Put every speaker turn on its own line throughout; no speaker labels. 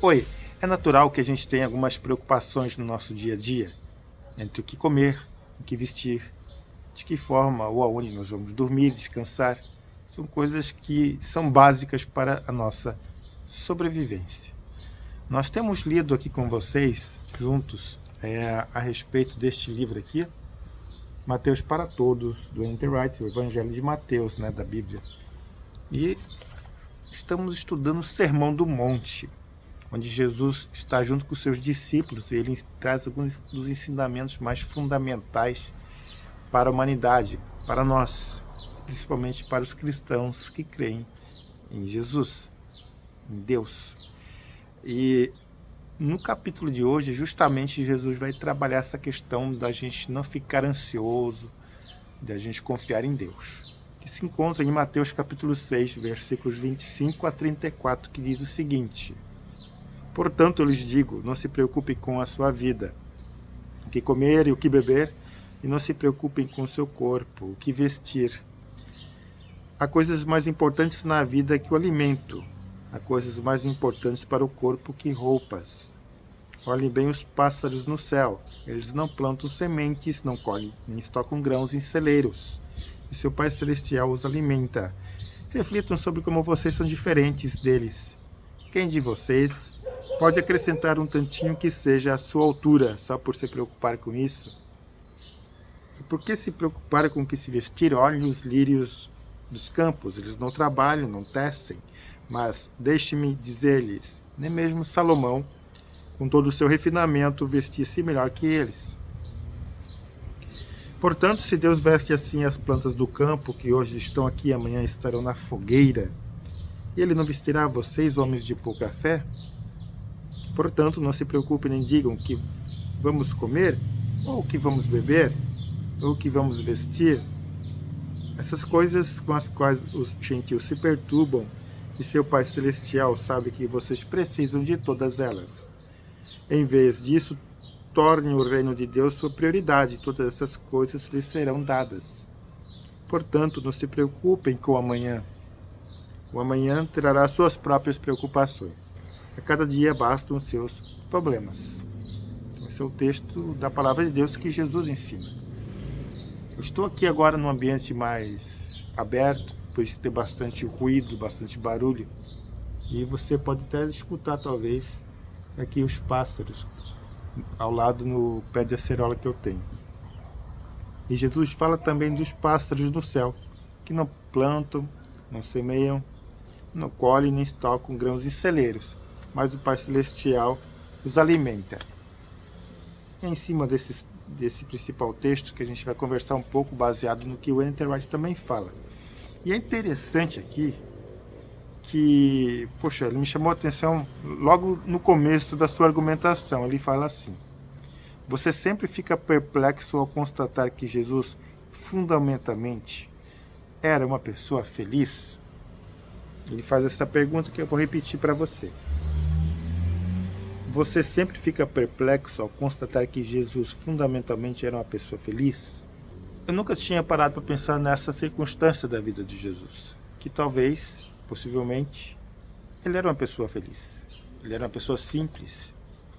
Oi, é natural que a gente tenha algumas preocupações no nosso dia a dia, entre o que comer, o que vestir, de que forma ou aonde nós vamos dormir, descansar. São coisas que são básicas para a nossa sobrevivência. Nós temos lido aqui com vocês, juntos, a respeito deste livro aqui, Mateus para Todos, do N.T. Wright, o Evangelho de Mateus, da Bíblia. E estamos estudando o Sermão do Monte, onde Jesus está junto com os seus discípulos e ele traz alguns dos ensinamentos mais fundamentais para a humanidade, para nós, principalmente para os cristãos que creem em Jesus, em Deus. E no capítulo de hoje, justamente, Jesus vai trabalhar essa questão da gente não ficar ansioso, da gente confiar em Deus, que se encontra em Mateus capítulo 6, versículos 25 a 34, que diz o seguinte: portanto, eu lhes digo, não se preocupem com a sua vida, o que comer e o que beber, e não se preocupem com o seu corpo, o que vestir. Há coisas mais importantes na vida que o alimento, há coisas mais importantes para o corpo que roupas. Olhem bem os pássaros no céu, eles não plantam sementes, não colhem, nem estocam grãos em celeiros, e seu Pai Celestial os alimenta. Reflitam sobre como vocês são diferentes deles. Quem de vocês pode acrescentar um tantinho que seja à sua altura, só por se preocupar com isso? E por que se preocupar com o que se vestir? Olhem os lírios dos campos, eles não trabalham, não tecem, mas deixe-me dizer-lhes, nem mesmo Salomão, com todo o seu refinamento, vestia-se melhor que eles. Portanto, se Deus veste assim as plantas do campo, que hoje estão aqui e amanhã estarão na fogueira, Ele não vestirá vocês, homens de pouca fé? Portanto, não se preocupem nem digam o que vamos comer, ou o que vamos beber, ou o que vamos vestir. Essas coisas com as quais os gentios se perturbam, e seu Pai Celestial sabe que vocês precisam de todas elas. Em vez disso, torne o reino de Deus sua prioridade, todas essas coisas lhes serão dadas. Portanto, não se preocupem com o amanhã. O amanhã trará suas próprias preocupações. A cada dia bastam os seus problemas. Esse é o texto da palavra de Deus que Jesus ensina. Eu estou aqui agora num ambiente mais aberto, por isso que tem bastante ruído, bastante barulho. E você pode até escutar, talvez, aqui os pássaros ao lado no pé de acerola que eu tenho. E Jesus fala também dos pássaros do céu, que não plantam, não semeiam, não colhem nem estocam grãos em celeiros, mas o Pai Celestial os alimenta. É em cima desse principal texto que a gente vai conversar um pouco, baseado no que o N.T. Wright também fala. E é interessante aqui que, ele me chamou a atenção logo no começo da sua argumentação. Ele fala assim: você sempre fica perplexo ao constatar que Jesus fundamentalmente era uma pessoa feliz? Ele faz essa pergunta que eu vou repetir para você. Você sempre fica perplexo ao constatar que Jesus fundamentalmente era uma pessoa feliz? Eu nunca tinha parado para pensar nessa circunstância da vida de Jesus, que talvez, possivelmente, ele era uma pessoa feliz. Ele era uma pessoa simples,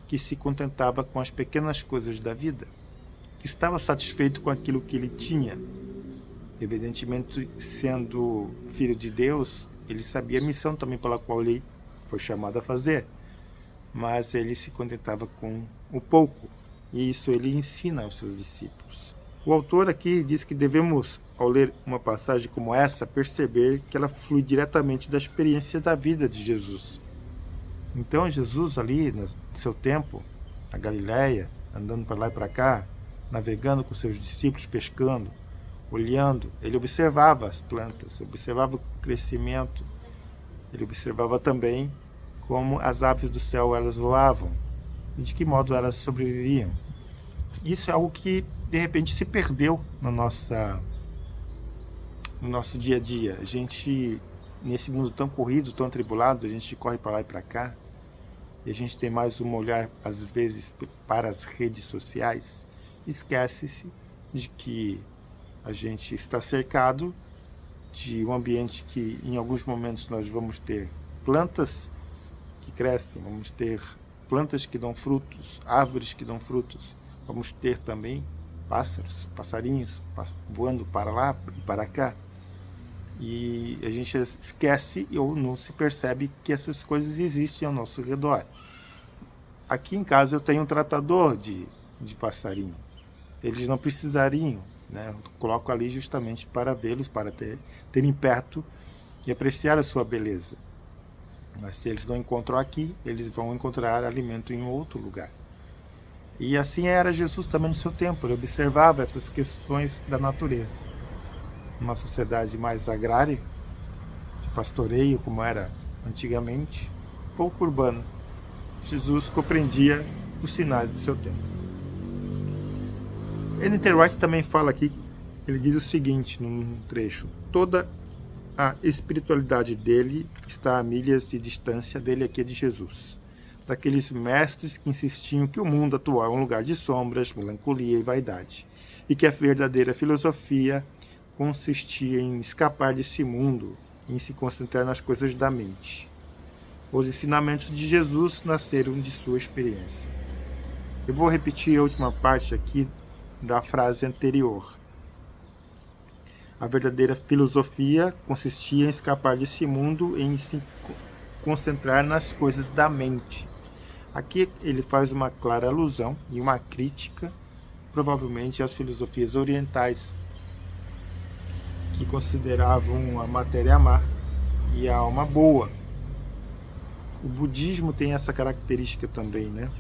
que se contentava com as pequenas coisas da vida, que estava satisfeito com aquilo que ele tinha. Evidentemente, sendo filho de Deus, ele sabia a missão também pela qual ele foi chamado a fazer, mas ele se contentava com o pouco, e isso ele ensina aos seus discípulos. O autor aqui diz que devemos, ao ler uma passagem como essa, perceber que ela flui diretamente da experiência da vida de Jesus. Então Jesus ali, no seu tempo, na Galileia, andando para lá e para cá, navegando com seus discípulos, pescando, olhando, ele observava as plantas, observava o crescimento, ele observava também como as aves do céu elas voavam e de que modo elas sobreviviam. Isso é algo que de repente se perdeu no nosso dia a dia. A gente, nesse mundo tão corrido, tão atribulado, a gente corre para lá e para cá, e a gente tem mais um olhar, às vezes, para as redes sociais. Esquece-se de que a gente está cercado de um ambiente que, em alguns momentos, nós vamos ter plantas que crescem, vamos ter plantas que dão frutos, árvores que dão frutos, vamos ter também pássaros, passarinhos voando para lá e para cá. E a gente esquece ou não se percebe que essas coisas existem ao nosso redor. Aqui em casa eu tenho um tratador de passarinho. Eles não precisariam, né? Eu coloco ali justamente para vê-los, para terem perto e apreciar a sua beleza. Mas se eles não encontram aqui, eles vão encontrar alimento em outro lugar. E assim era Jesus também no seu tempo. Ele observava essas questões da natureza. Uma sociedade mais agrária, de pastoreio, como era antigamente, pouco urbana, Jesus compreendia os sinais do seu tempo. N.T. Wright também fala aqui, ele diz o seguinte num trecho: toda a espiritualidade dele está a milhas de distância dele aqui de Jesus, daqueles mestres que insistiam que o mundo atual é um lugar de sombras, melancolia e vaidade, e que a verdadeira filosofia consistia em escapar desse mundo e em se concentrar nas coisas da mente. Os ensinamentos de Jesus nasceram de sua experiência. Eu vou repetir a última parte aqui da frase anterior. A verdadeira filosofia consistia em escapar desse mundo e em se concentrar nas coisas da mente. Aqui ele faz uma clara alusão e uma crítica, provavelmente, às filosofias orientais, que consideravam a matéria má e a alma boa. O budismo tem essa característica também, né?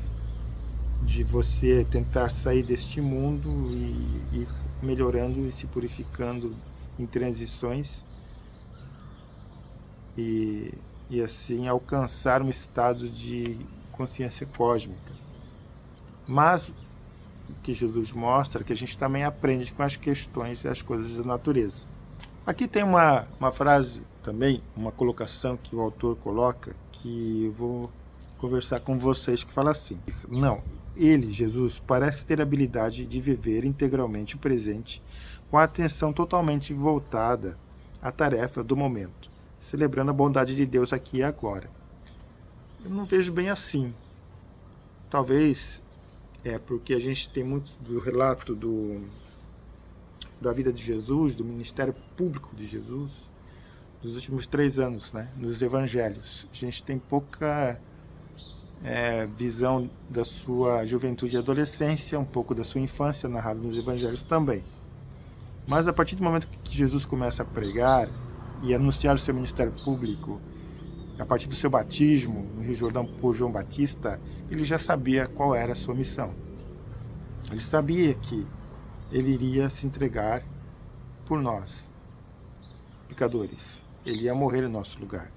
De você tentar sair deste mundo e ir melhorando e se purificando em transições e assim alcançar um estado de consciência cósmica. Mas o que Jesus mostra é que a gente também aprende com as questões e as coisas da natureza. Aqui tem uma frase também, uma colocação que o autor coloca, que eu vou conversar com vocês, que fala assim: não, ele, Jesus, parece ter a habilidade de viver integralmente o presente com a atenção totalmente voltada à tarefa do momento, celebrando a bondade de Deus aqui e agora. Eu não vejo bem assim. Talvez é porque a gente tem muito do relato da vida de Jesus, do ministério público de Jesus, dos últimos 3 anos, né, nos evangelhos. A gente tem pouca visão da sua juventude e adolescência, um pouco da sua infância narrado nos evangelhos também. Mas a partir do momento que Jesus começa a pregar e anunciar o seu ministério público, a partir do seu batismo no Rio Jordão por João Batista, ele já sabia qual era a sua missão. Ele sabia que ele iria se entregar por nós, pecadores. Ele ia morrer em nosso lugar.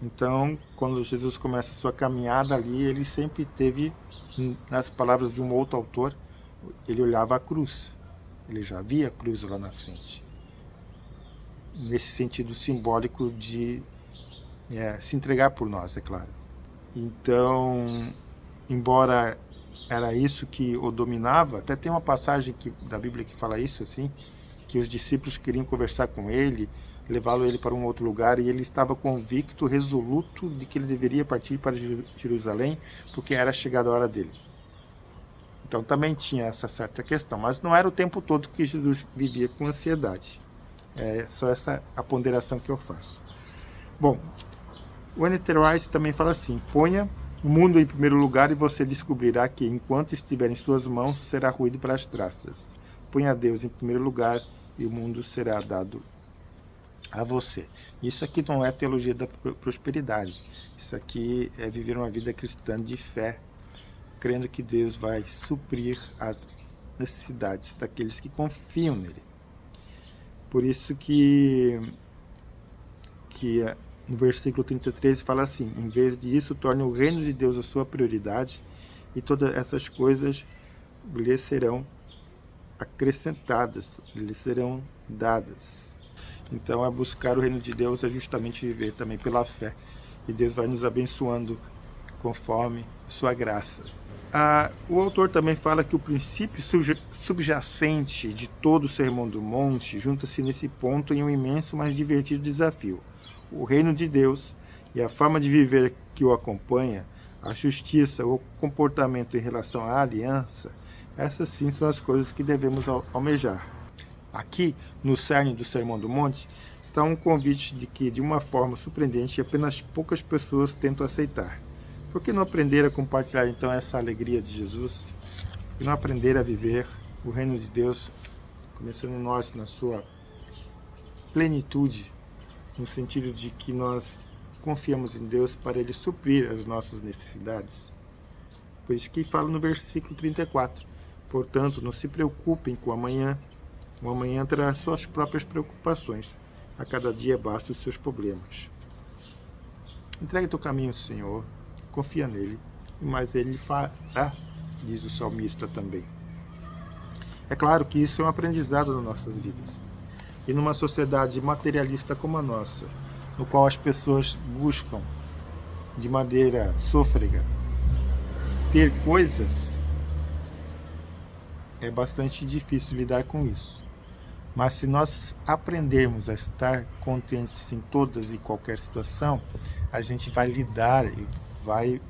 Então, quando Jesus começa a sua caminhada ali, ele sempre teve, nas palavras de um outro autor, ele olhava a cruz. Ele já via a cruz lá na frente. Nesse sentido simbólico de se entregar por nós, é claro. Então, embora era isso que o dominava, até tem uma passagem da Bíblia que fala isso, assim, que os discípulos queriam conversar com ele, levá-lo ele para um outro lugar, e ele estava convicto, resoluto de que ele deveria partir para Jerusalém, porque era chegada a hora dele. Então também tinha essa certa questão, mas não era o tempo todo que Jesus vivia com ansiedade. É só essa a ponderação que eu faço. Bom, o N.T. Wright também fala assim: ponha o mundo em primeiro lugar e você descobrirá que, enquanto estiver em suas mãos, será ruído para as traças. Ponha Deus em primeiro lugar e o mundo será dado a você. Isso aqui não é teologia da prosperidade. Isso aqui é viver uma vida cristã de fé, crendo que Deus vai suprir as necessidades daqueles que confiam nele. Por isso que no versículo 33 fala assim: em vez disso, torne o reino de Deus a sua prioridade e todas essas coisas lhe serão acrescentadas, lhe serão dadas. Então, buscar o reino de Deus é justamente viver também pela fé. E Deus vai nos abençoando conforme sua graça. O autor também fala que o princípio subjacente de todo o Sermão do Monte junta-se nesse ponto em um imenso, mas divertido desafio: o reino de Deus e a forma de viver que o acompanha, a justiça, o comportamento em relação à aliança, essas sim são as coisas que devemos almejar. Aqui, no cerne do Sermão do Monte, está um convite de que, de uma forma surpreendente, apenas poucas pessoas tentam aceitar. Por que não aprender a compartilhar, então, essa alegria de Jesus? Por que não aprender a viver o reino de Deus, começando nós na sua plenitude, no sentido de que nós confiamos em Deus para Ele suprir as nossas necessidades? Por isso que fala no versículo 34. Portanto, não se preocupem com o amanhã terá suas próprias preocupações. A cada dia basta os seus problemas. Entregue teu caminho ao Senhor, confia nele, e mais ele fará, diz o salmista também. É claro que isso é um aprendizado nas nossas vidas. E numa sociedade materialista como a nossa, no qual as pessoas buscam de maneira sôfrega ter coisas, é bastante difícil lidar com isso. Mas se nós aprendermos a estar contentes em todas e qualquer situação, a gente vai lidar e vai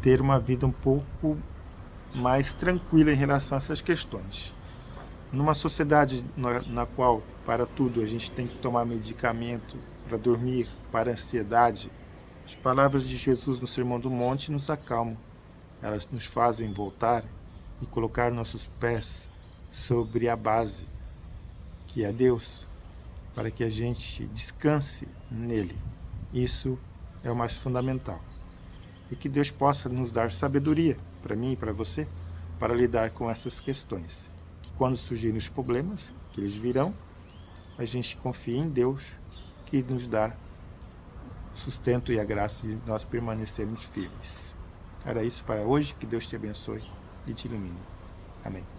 ter uma vida um pouco mais tranquila em relação a essas questões. Numa sociedade na qual, para tudo, a gente tem que tomar medicamento para dormir, para ansiedade, as palavras de Jesus no Sermão do Monte nos acalmam. Elas nos fazem voltar e colocar nossos pés sobre a base, que é Deus, para que a gente descanse nele. Isso é o mais fundamental. E que Deus possa nos dar sabedoria, para mim e para você, para lidar com essas questões. Que quando surgirem os problemas, que eles virão, a gente confie em Deus, que nos dá sustento e a graça de nós permanecermos firmes. Era isso para hoje. Que Deus te abençoe e te ilumine. Amém.